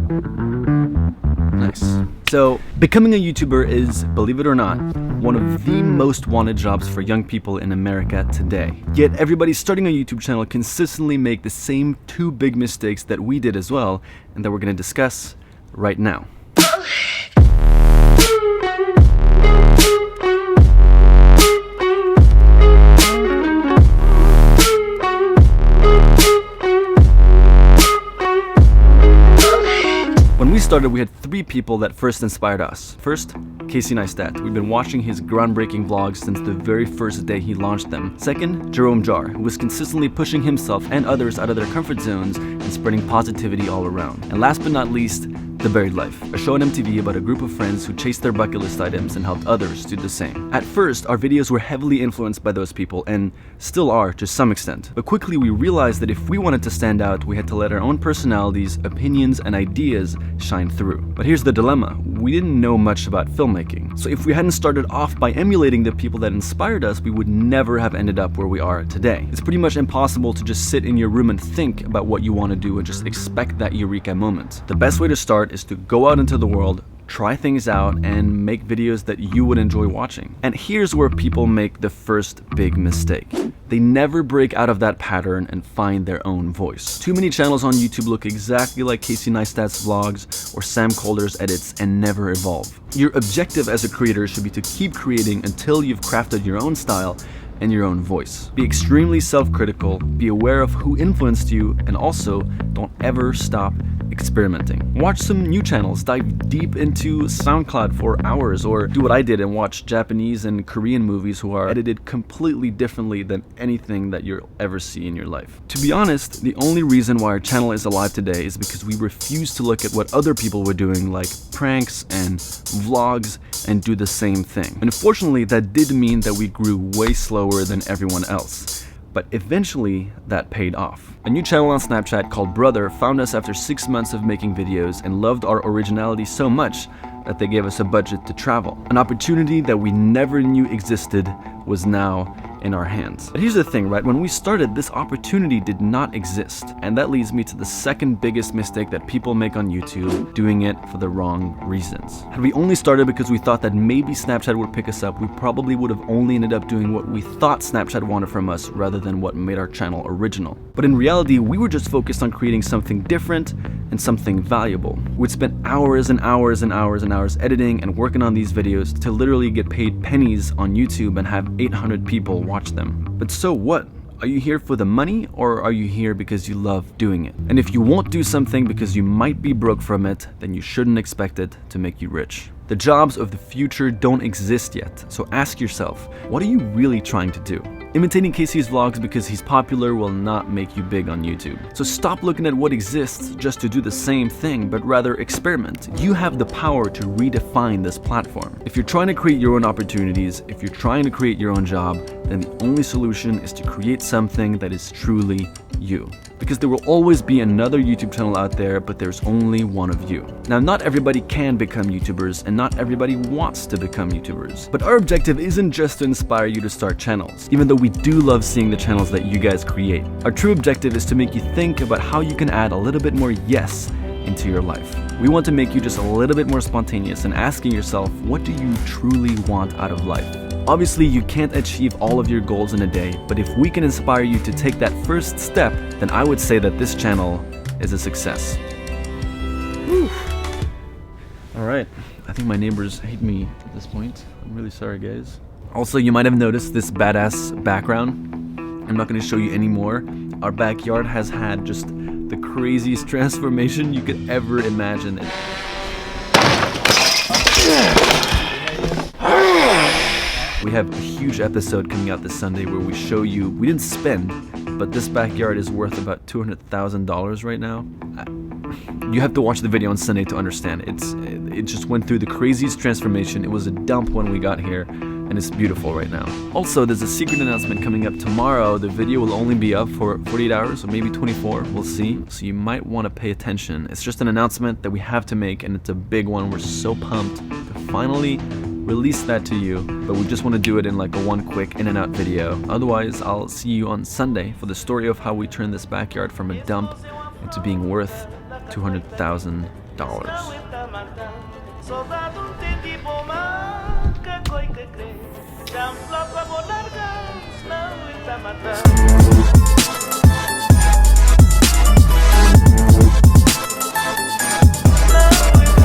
Nice. So, becoming a YouTuber is, believe it or not, one of the most wanted jobs for young people in America today. Yet everybody starting a YouTube channel consistently make the same two big mistakes that we did as well, and that we're going to discuss right now. When we started, we had three people that first inspired us. First, Casey Neistat. We've been watching his groundbreaking vlogs since the very first day he launched them. Second, Jerome Jar, who was consistently pushing himself and others out of their comfort zones and spreading positivity all around. And last but not least, The Buried Life, a show on MTV about a group of friends who chased their bucket list items and helped others do the same. At first, our videos were heavily influenced by those people, and still are to some extent. But quickly we realized that if we wanted to stand out, we had to let our own personalities, opinions, and ideas shine through. But here's the dilemma. We didn't know much about filmmaking. So if we hadn't started off by emulating the people that inspired us, we would never have ended up where we are today. It's pretty much impossible to just sit in your room and think about what you want to do and just expect that eureka moment. The best way to start is to go out into the world, try things out, and make videos that you would enjoy watching. And here's where people make the first big mistake. They never break out of that pattern and find their own voice. Too many channels on YouTube look exactly like Casey Neistat's vlogs or Sam Calder's edits and never evolve. Your objective as a creator should be to keep creating until you've crafted your own style and your own voice. Be extremely self-critical, be aware of who influenced you, and also don't ever stop experimenting. Watch some new channels, dive deep into SoundCloud for hours, or do what I did and watch Japanese and Korean movies who are edited completely differently than anything that you'll ever see in your life. To be honest, the only reason why our channel is alive today is because we refuse to look at what other people were doing, like pranks and vlogs, and do the same thing. And unfortunately, that did mean that we grew way slower than everyone else. But eventually, that paid off. A new channel on Snapchat called Brother found us after 6 months of making videos and loved our originality so much that they gave us a budget to travel. An opportunity that we never knew existed was now in our hands. But here's the thing, right? When we started, this opportunity did not exist. And that leads me to the second biggest mistake that people make on YouTube, doing it for the wrong reasons. Had we only started because we thought that maybe Snapchat would pick us up, we probably would have only ended up doing what we thought Snapchat wanted from us rather than what made our channel original. But in reality, we were just focused on creating something different and something valuable. We'd spend hours and hours and hours and hours editing and working on these videos to literally get paid pennies on YouTube and have 800 people watch them. But so what? Are you here for the money, or are you here because you love doing it? And if you won't do something because you might be broke from it, then you shouldn't expect it to make you rich. The jobs of the future don't exist yet, so ask yourself, what are you really trying to do? Imitating Casey's vlogs because he's popular will not make you big on YouTube. So stop looking at what exists just to do the same thing, but rather experiment. You have the power to redefine this platform. If you're trying to create your own opportunities, if you're trying to create your own job, then the only solution is to create something that is truly you. Because there will always be another YouTube channel out there, but there's only one of you. Now, not everybody can become YouTubers, and not everybody wants to become YouTubers. But our objective isn't just to inspire you to start channels, even though we do love seeing the channels that you guys create. Our true objective is to make you think about how you can add a little bit more yes into your life. We want to make you just a little bit more spontaneous and asking yourself, what do you truly want out of life? Obviously, you can't achieve all of your goals in a day, but if we can inspire you to take that first step, then I would say that this channel is a success. Whew. All right, I think my neighbors hate me at this point. I'm really sorry, guys. Also, you might have noticed this badass background. I'm not going to show you anymore. Our backyard has had just the craziest transformation you could ever imagine. We have a huge episode coming out this Sunday where we show you, we didn't spend, but this backyard is worth about $200,000 right now. You have to watch the video on Sunday to understand. It just went through the craziest transformation. It was a dump when we got here, and it's beautiful right now. Also, there's a secret announcement coming up tomorrow. The video will only be up for 48 hours or maybe 24, we'll see. So you might want to pay attention. It's just an announcement that we have to make, and it's a big one. We're so pumped to finally release that to you, but we just want to do it in like a one quick in and out video. Otherwise, I'll see you on Sunday for the story of how we turned this backyard from a dump into being worth $200,000. $100.